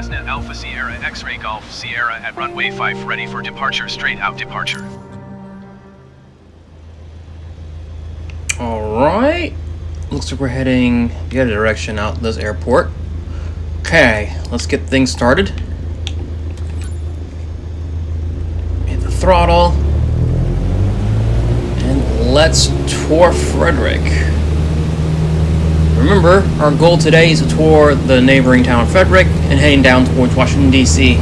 Cessna Alpha Sierra X-Ray Golf Sierra at runway 5 ready for departure, straight out departure. Alright. Looks like we're heading the other direction out this airport. Okay, let's get things started. Hit the throttle. And let's tour Frederick. Remember, our goal today is to tour the neighboring town of Frederick and heading down towards Washington, D.C.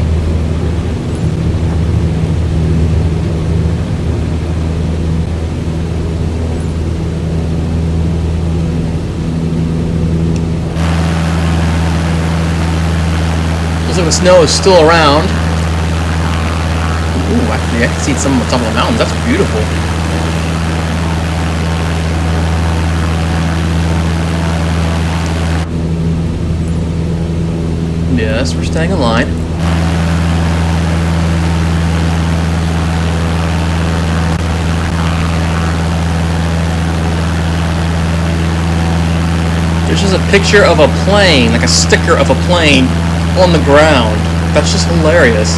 Looks like the snow is still around. Ooh, actually, I can see some on top of the mountains. That's beautiful. Yes, we're staying in line. There's just a picture of a plane, like a sticker of a plane on the ground. That's just hilarious.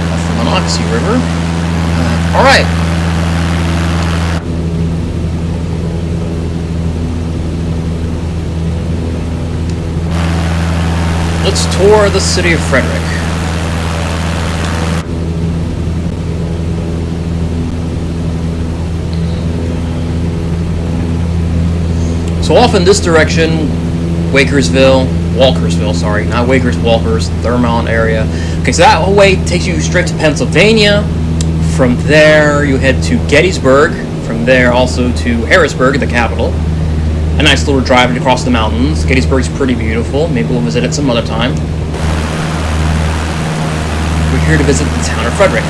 That's the Monocacy River. Alright. Let's tour the city of Frederick. So off in this direction, Walkersville, sorry, not Wakers, Walkers, Thermont area. Okay, so that whole way takes you straight to Pennsylvania. From there, you head to Gettysburg. From there, also to Harrisburg, the capital. A nice little drive across the mountains. Gettysburg's pretty beautiful. Maybe we'll visit it some other time. We're here to visit the town of Frederick.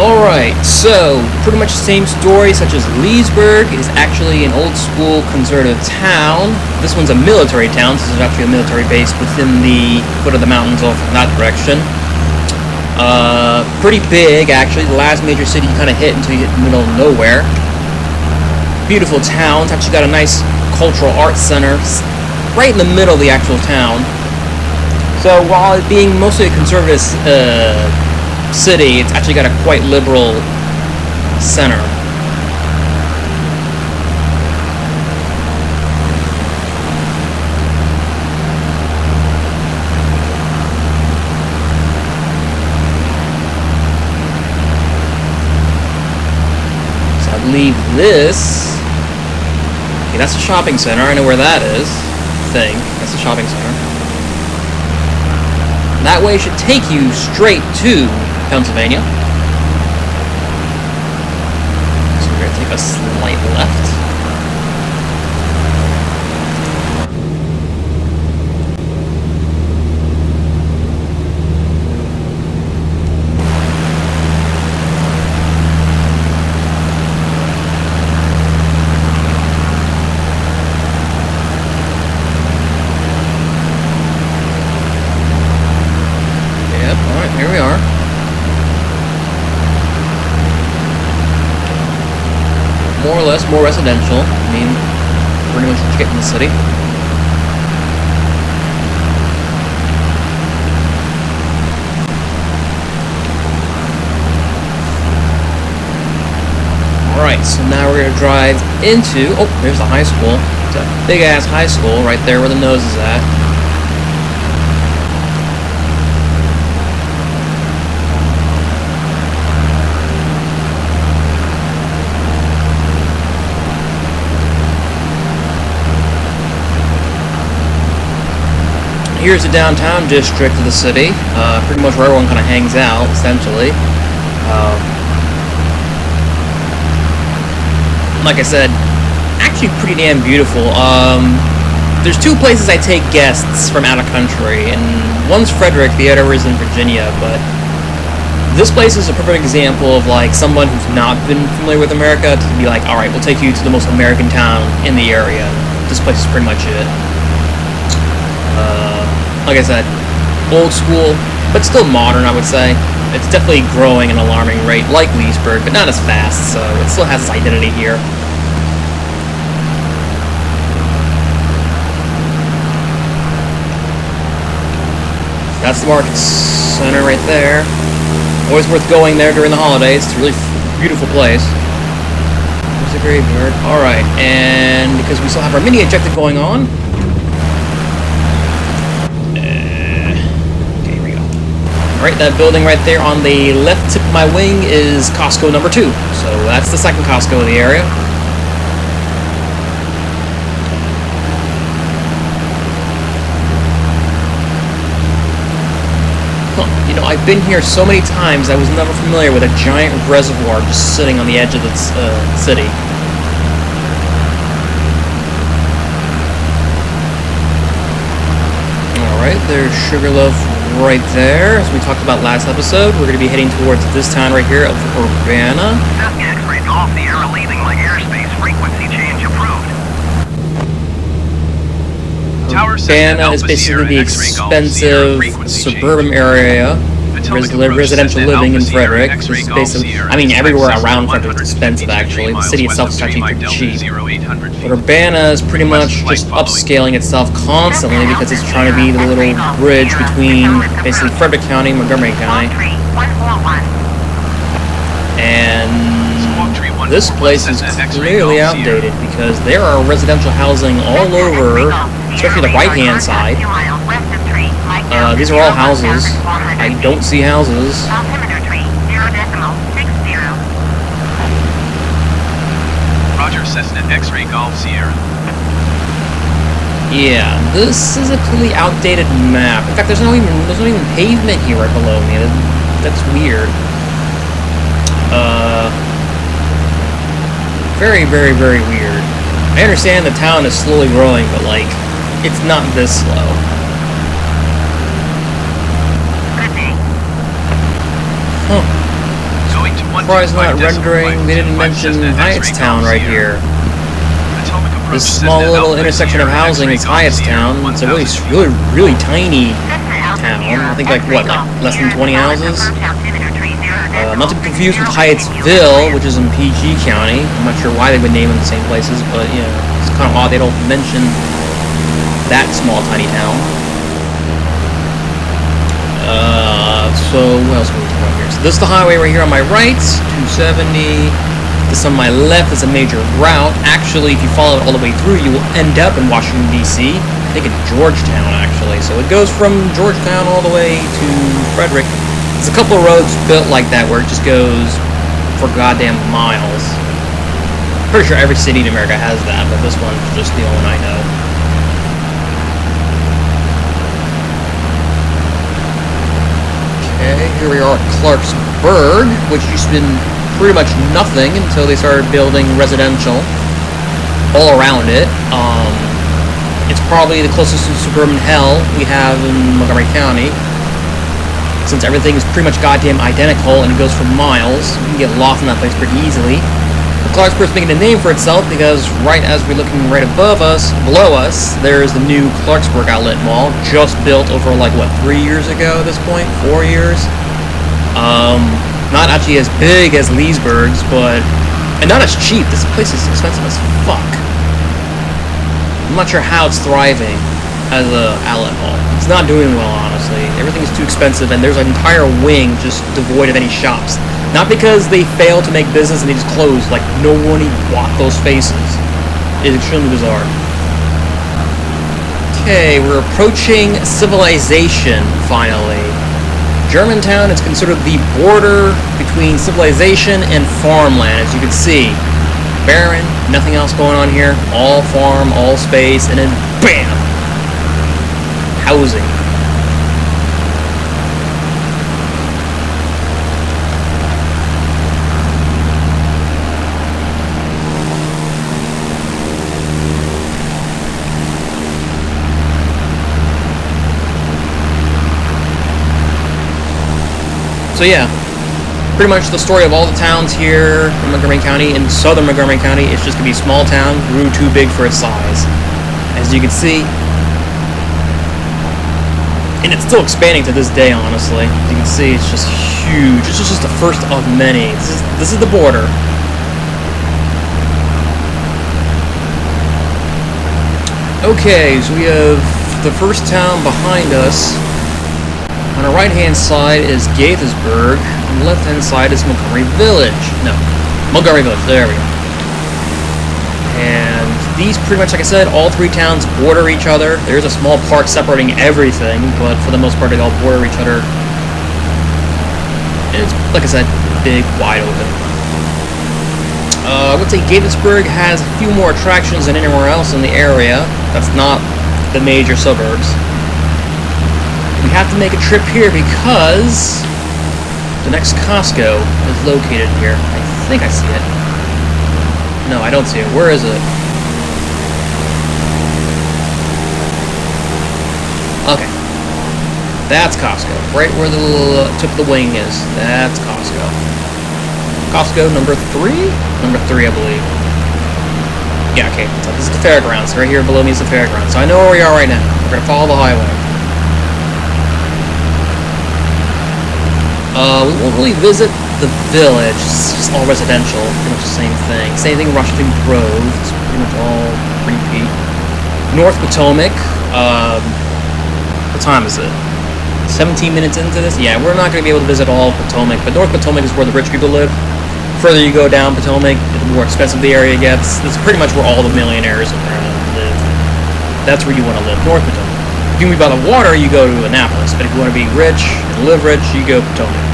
Alright, so pretty much the same story such as Leesburg is actually an old school conservative town. This one's a military town, so this is actually a military base within the foot of the mountains off in that direction. Pretty big actually, the last major city you kind of hit until you hit the middle of nowhere. Beautiful town, it's actually got a nice cultural arts center right in the middle of the actual town. So while it being mostly a conservative city, it's actually got a quite liberal center. So I believe this... Okay, that's a shopping center. I know where that is. I think. That's a shopping center. That way should take you straight to Pennsylvania. So we're going to take a slight left. Yep, alright, here we are. More or less, more residential. I mean, pretty much what you get in the city. Alright, so now we're going to drive into... Oh, there's the high school. It's a big-ass high school right there where the nose is at. Here's the downtown district of the city, pretty much where everyone kind of hangs out, essentially. Like I said, actually pretty damn beautiful. There's two places I take guests from out of country, and One's Frederick, the other is in Virginia, but this place is a perfect example of like someone who's not been familiar with America to be like, alright, we'll take you to the most American town in the area. This place is pretty much it. Like I said, old school, but still modern, I would say. It's definitely growing at an alarming rate, like Leesburg, but not as fast, so it still has its identity here. That's the market center right there. Always worth going there during the holidays. It's a really beautiful place. There's a graveyard. Alright, and because we still have our mini objective going on. Okay, here we go. Alright, that building right there on the left tip of my wing is Costco number 2. So that's the second Costco in the area. You know, I've been here so many times, I was never familiar with a giant reservoir just sitting on the edge of the city. Alright, there's Sugarloaf right there. As we talked about last episode, we're going to be heading towards this town right here of Urbana. X-ray Golf Sierra leaving my airspace. Frequency change approved. Urbana is basically the expensive suburban area, residential living in Frederick. This is basically, I mean, everywhere around Frederick is expensive actually. The city itself is actually pretty cheap. But Urbana is pretty much just upscaling itself constantly because it's trying to be the little bridge between basically Frederick County and Montgomery County. And this place is clearly outdated because there are residential housing all over, especially the right-hand side. These are all houses. I don't see houses. Roger, Cessna X-ray Golf Sierra. Yeah, this is a completely outdated map. In fact, there's no even pavement here right below me. That's weird. Very, very, very weird. I understand the town is slowly growing, but like, it's not this slow. Huh. Surprised not rendering, they didn't mention Hyattstown right here. This small little intersection of housing is Hyattstown. It's a really tiny town. I think like, what, like less than 20 houses? Not to be confused with Hyattsville, which is in PG County. I'm not sure why they would name them the same places, but you know, it's kind of odd they don't mention that small, tiny town. So what else are we talking about here? So this is the highway right here on my right, 270. This on my left is a major route. Actually, if you follow it all the way through, you will end up in Washington, D.C. I think in Georgetown, actually. So it goes from Georgetown all the way to Frederick. There's a couple of roads built like that where it just goes for goddamn miles. Pretty sure every city in America has that, but this one's just the only one I know. Okay, here we are at Clarksburg, which used to be pretty much nothing until they started building residential all around it. It's probably the closest to suburban hell we have in Montgomery County, since everything is pretty much goddamn identical and it goes for miles. You can get lost in that place pretty easily. But Clarksburg's making a name for itself because right as we're looking right below us, there's the new Clarksburg Outlet Mall, just built over like, what, 3 years ago at this point? 4 years? Not actually as big as Leesburg's, and not as cheap. This place is expensive as fuck. I'm not sure how it's thriving as a outlet mall. It's not doing well, honestly. Everything is too expensive, and there's an entire wing just devoid of any shops. Not because they failed to make business and they just closed, like no one even bought those spaces. It's extremely bizarre. Okay, we're approaching civilization, finally. Germantown is considered the border between civilization and farmland, as you can see. Barren, nothing else going on here. All farm, all space, and then BAM! Housing. So yeah, pretty much the story of all the towns here in Montgomery County, in southern Montgomery County. It's just gonna be a small town, grew too big for its size. As you can see, and it's still expanding to this day, honestly. As you can see, it's just huge. This is just the first of many. This is the border. Okay, so we have the first town behind us. On the right-hand side is Gaithersburg. On the left-hand side is Montgomery Village. No, Montgomery Village. There we go. And these pretty much, like I said, all three towns border each other. There's a small park separating everything, but for the most part, they all border each other. And it's, like I said, big, wide open. I would say Gaithersburg has a few more attractions than anywhere else in the area. That's not the major suburbs. We have to make a trip here because the next Costco is located here. I think I see it. No, I don't see it. Where is it? Okay. That's Costco. Right where the little tip of the wing is. That's Costco. Costco number 3? Number 3, I believe. Yeah, okay. So this is the fairgrounds. Right here below me is the fairgrounds. So I know where we are right now. We're going to follow the highway. We won't really visit the village. It's just all residential. Pretty much the same thing. Same thing Washington Grove. It's pretty much all repeat. North Potomac. What time is it? 17 minutes into this? Yeah, we're not going to be able to visit all of Potomac, but North Potomac is where the rich people live. Further you go down Potomac, the more expensive the area gets. It's pretty much where all the millionaires live. That's where you want to live, North Potomac. If you want to be by the water, you go to Annapolis, but if you want to be rich and live rich, you go Potomac.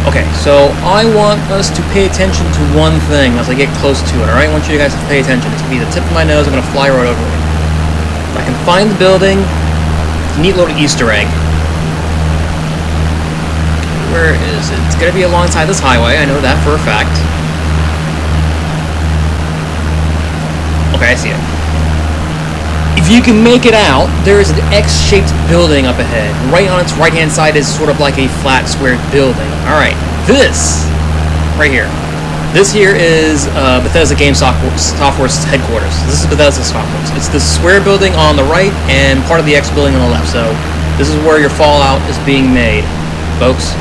Okay, so I want us to pay attention to one thing as I get close to it, alright? I want you guys to pay attention. It's going to be the tip of my nose. I'm going to fly right over it. If I can find the building, it's a neat little Easter egg. Where is it? It's going to be alongside this highway. I know that for a fact. Okay, I see it. If you can make it out, there is an X-shaped building up ahead. Right on its right-hand side is sort of like a flat, square building. Alright, this, right here. This here is Bethesda Game Software's headquarters. This is Bethesda Software. It's this square building on the right and part of the X building on the left. So, this is where your Fallout is being made, folks.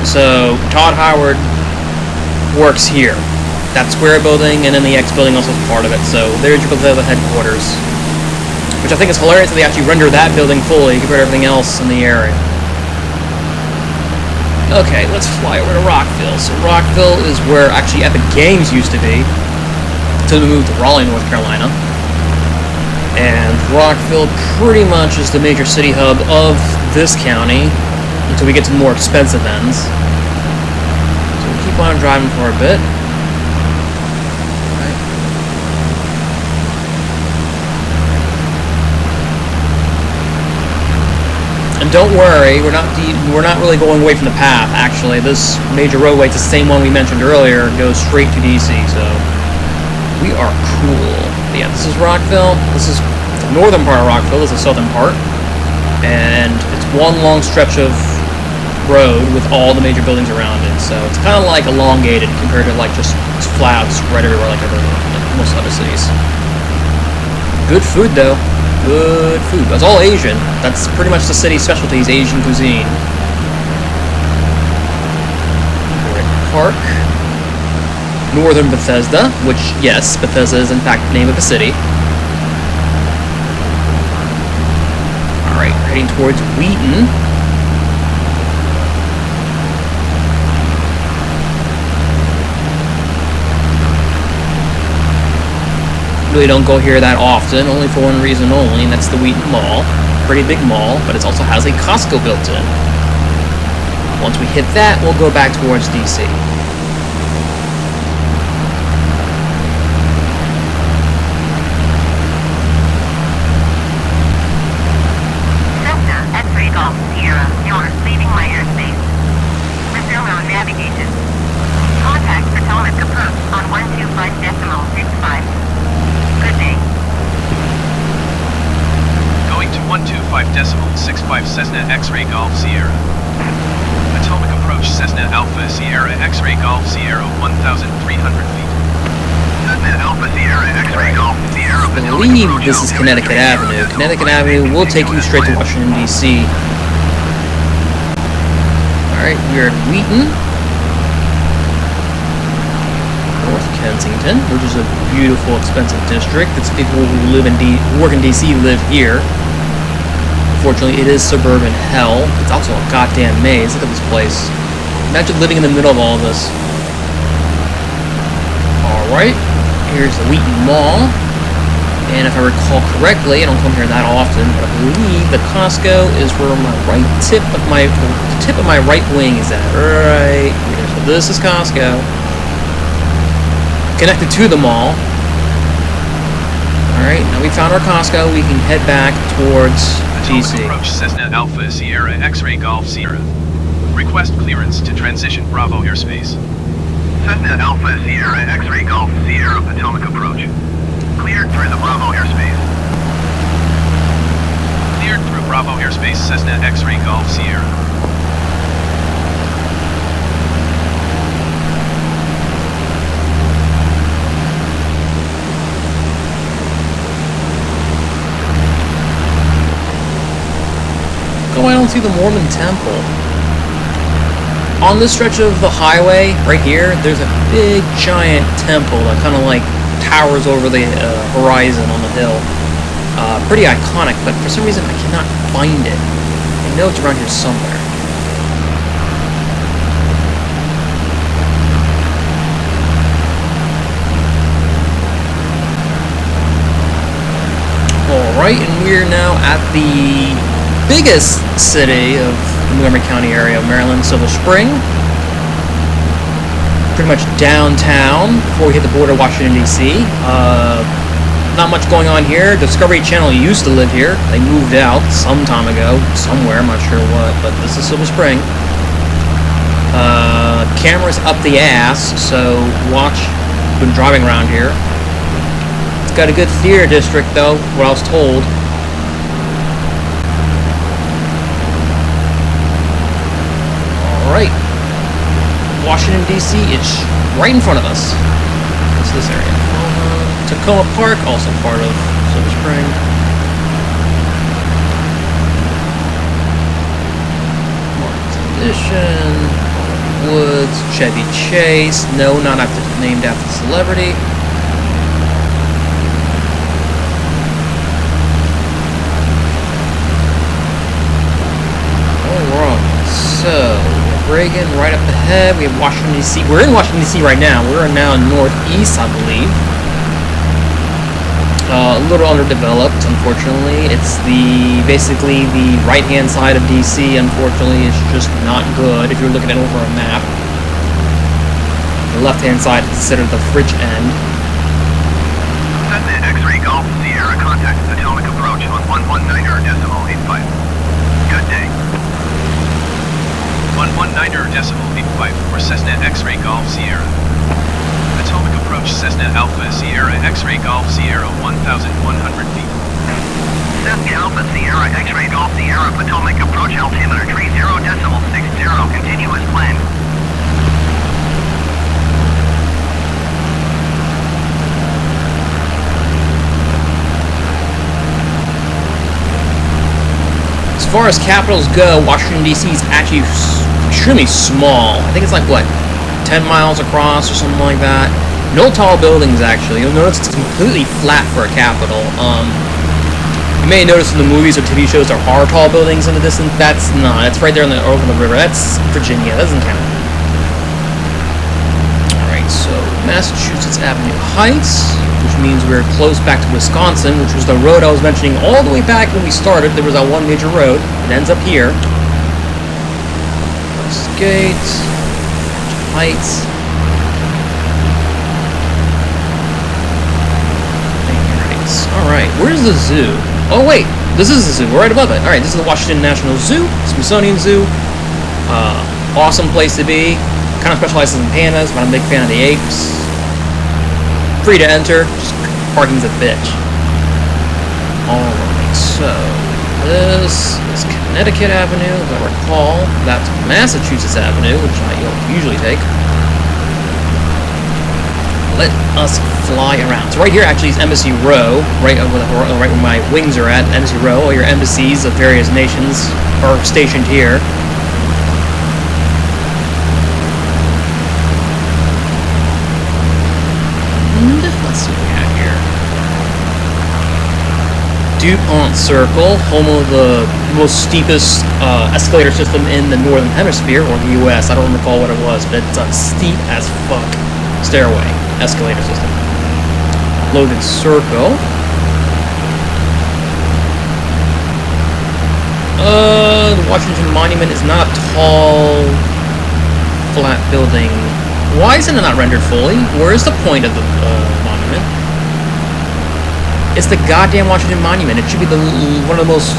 So, Todd Howard works here. That square building, and then the X building also is part of it. So there's your Bethesda headquarters, which I think is hilarious that they actually render that building fully compared to everything else in the area. Okay, let's fly over to Rockville. So Rockville is where actually Epic Games used to be, until we moved to Raleigh, North Carolina. And Rockville pretty much is the major city hub of this county until we get to the more expensive ends. So we'll keep on driving for a bit. And don't worry, we're not really going away from the path. Actually, this major roadway, it's the same one we mentioned earlier, goes straight to DC. So we are cool. But yeah, this is Rockville. This is the northern part of Rockville. This is the southern part, and it's one long stretch of road with all the major buildings around it. So it's kind of like elongated compared to like just flat spread everywhere like most other cities. Good food though. Good food. It's all Asian. That's pretty much the city's specialty is Asian cuisine. Park. Northern Bethesda, which, yes, Bethesda is in fact the name of the city. Alright, heading towards Wheaton. Really don't go here that often, only for one reason only, and that's the Wheaton Mall. Pretty big mall, but it also has a Costco built in. Once we hit that, we'll go back towards DC. Cessna X-ray Golf Sierra, you're leaving my airspace. Resume on navigation. Contact Potomac approved on 125.65. Good day. Going to 125.65. 0.65 Cessna X-Ray Golf Sierra. Potomac approach Cessna Alpha Sierra X-Ray Golf Sierra 1,300 feet. Cessna Alpha Sierra X-Ray Golf Sierra. I believe this is Connecticut Avenue. Connecticut Avenue will take you straight to Washington, D.C. Alright, we're at Wheaton, North Kensington, which is a beautiful, expensive district. It's people who live in work in D.C. live here. Unfortunately, it is suburban hell. It's also a goddamn maze. Look at this place. Imagine living in the middle of all of this. Alright, here's the Wheaton Mall. And if I recall correctly, I don't come here that often, but I believe the Costco is where my the tip of my right wing is at. Right here. So this is Costco. Connected to the mall. Alright, now we found our Costco. We can head back towards DC. Approach Cessna Alpha Sierra X-Ray Golf Sierra. Request clearance to transition Bravo airspace. Cessna Alpha Sierra X-Ray Golf Sierra Potomac approach. Cleared through the Bravo airspace. Cleared through Bravo airspace Cessna X-Ray Golf Sierra. Oh, I don't see the Mormon temple. On this stretch of the highway, right here, there's a big, giant temple that kind of like towers over the horizon on the hill. Pretty iconic, but for some reason I cannot find it. I know it's around here somewhere. Alright, and we're now at the biggest city of the Montgomery County area of Maryland, Silver Spring. Pretty much downtown before we hit the border of Washington, D.C. Not much going on here. Discovery Channel used to live here. They moved out some time ago, somewhere, I'm not sure what, but this is Silver Spring. Cameras up the ass, so watch when driving around here. It's got a good theater district, though, what I was told. Alright. Washington, D.C. is right in front of us. What's this area? Tacoma Park, also part of Silver Spring. Martin's Edition, Woods, Chevy Chase. No, not named after the celebrity. Alright, so Reagan right up ahead. We have Washington, D.C. We're in Washington, D.C. right now. We're now northeast, I believe. A little underdeveloped, unfortunately. It's basically the right-hand side of D.C., unfortunately, is just not good if you're looking at it over a map. The left-hand side is considered the fridge end. Cessna X-Ray Golf Sierra contact Potomac approach on 119.85. Good day. 119.85 for Cessna X-Ray Golf Sierra. Potomac approach Cessna Alpha Sierra X-Ray Golf Sierra 1,100 feet. Cessna Alpha Sierra X-Ray Golf Sierra Potomac approach altimeter 30.60 continuous plan. As far as capitals go, Washington, D.C. is actually extremely small. I think it's like, what, 10 miles across or something like that. No tall buildings, actually. You'll notice it's completely flat for a capital. You may notice in the movies or TV shows there are tall buildings in the distance. That's not. It's right there over the river. That's Virginia. That doesn't count. Alright, so Massachusetts Avenue Heights, which means we're close back to Wisconsin, which was the road I was mentioning all the way back when we started. There was that one major road. It ends up here. Westgate, Heights. Alright, where's the zoo? Oh wait, this is the zoo. We're right above it. Alright, this is the Washington National Zoo, Smithsonian Zoo. Awesome place to be. Kind of specializes in pandas, but I'm a big fan of the apes. Free to enter, just parking's a bitch. Alright, so This is Connecticut Avenue, if I recall. That's Massachusetts Avenue, which I usually take. Let us fly around. So right here actually is Embassy Row, right where my wings are at, Embassy Row. All your embassies of various nations are stationed here. And let's see what we have here. DuPont Circle, home of the most steepest escalator system in the Northern Hemisphere, or the U.S. I don't recall what it was, but it's a steep as fuck stairway. Escalator system. Logan Circle. The Washington Monument is not a tall, flat building. Why isn't it not rendered fully? Where is the point of the monument? It's the goddamn Washington Monument. It should be one of the most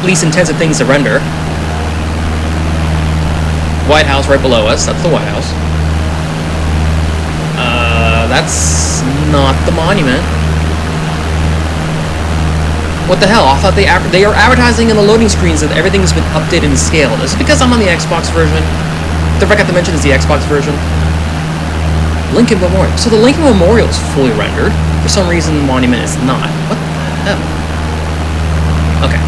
least intensive things to render. White House right below us. That's the White House. That's not the monument. What the hell? I thought they are advertising in the loading screens that everything's been updated and scaled. Is it because I'm on the Xbox version? The forgot to mention is the Xbox version. Lincoln Memorial. So the Lincoln Memorial is fully rendered. For some reason, the monument is not. What the hell? Okay.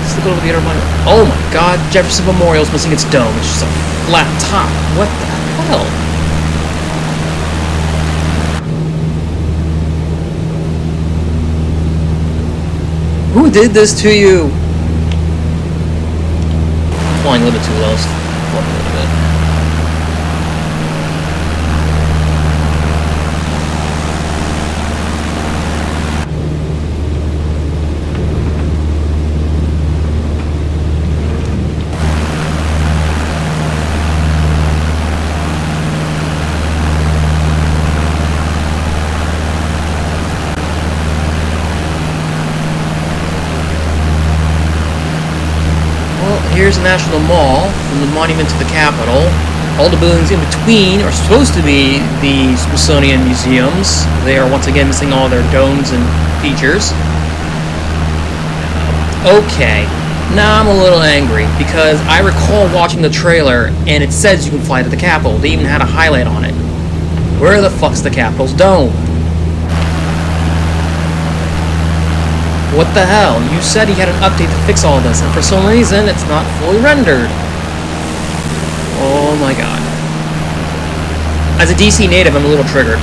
Let's look over the other monument. Oh my God! Jefferson Memorial is missing its dome. It's just a flat top. What the hell? Who did this to you? Flying a little bit too low. Fly a little bit. Here's the National Mall, from the monument to the Capitol. All the buildings in between are supposed to be the Smithsonian museums. They are once again missing all their domes and features. Okay, now I'm a little angry, because I recall watching the trailer, and it says you can fly to the Capitol. They even had a highlight on it. Where the fuck's the Capitol's dome? What the hell? You said you had an update to fix all this, and for some reason, it's not fully rendered. Oh my God. As a DC native, I'm a little triggered.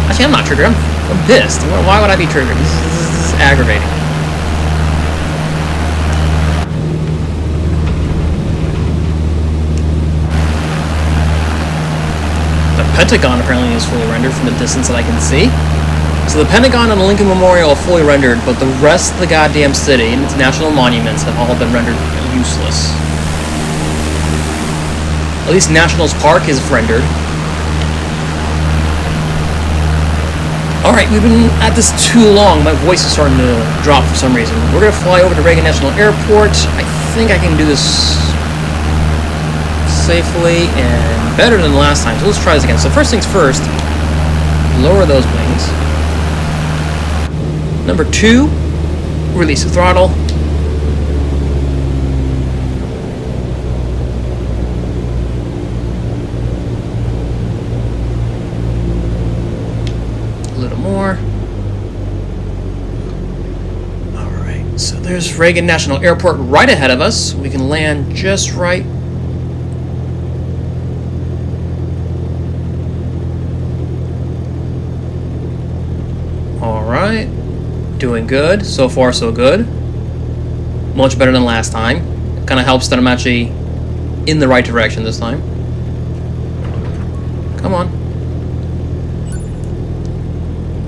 Actually, I'm not triggered. I'm pissed. Why would I be triggered? This is aggravating. The Pentagon apparently is fully rendered from the distance that I can see. So the Pentagon and the Lincoln Memorial are fully rendered, but the rest of the goddamn city and its national monuments have all been rendered useless. At least Nationals Park is rendered. Alright, we've been at this too long. My voice is starting to drop for some reason. We're going to fly over to Reagan National Airport. I think I can do this safely and better than last time. So let's try this again. So first things first, lower those wings. Number 2, release the throttle. A little more. Alright, so there's Reagan National Airport right ahead of us. We can land just right. Alright. Doing good. So far, so good. Much better than last time. It kind of helps that I'm actually in the right direction this time. Come on.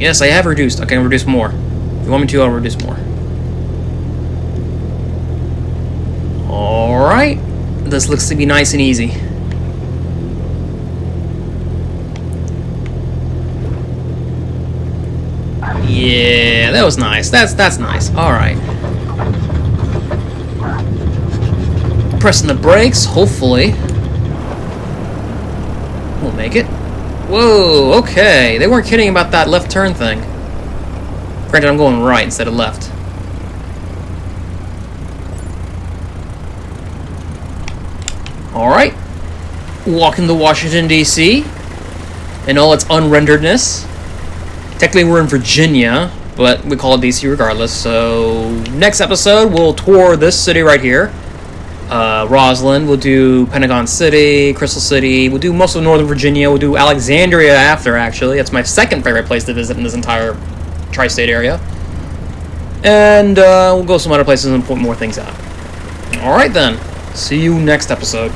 Yes, I have reduced. I can reduce more. If you want me to, I'll reduce more. Alright. This looks to be nice and easy. Yeah, that was nice. That's nice. Alright. Pressing the brakes, hopefully. We'll make it. Whoa, okay. They weren't kidding about that left turn thing. Granted, I'm going right instead of left. Alright. Walking to Washington, D.C. and all its unrenderedness. Technically, we're in Virginia, but we call it D.C. regardless. So, next episode, we'll tour this city right here. Roslyn, we'll do Pentagon City, Crystal City, we'll do most of Northern Virginia, we'll do Alexandria after, actually. That's my second favorite place to visit in this entire tri-state area. And we'll go some other places and point more things out. Alright then, see you next episode.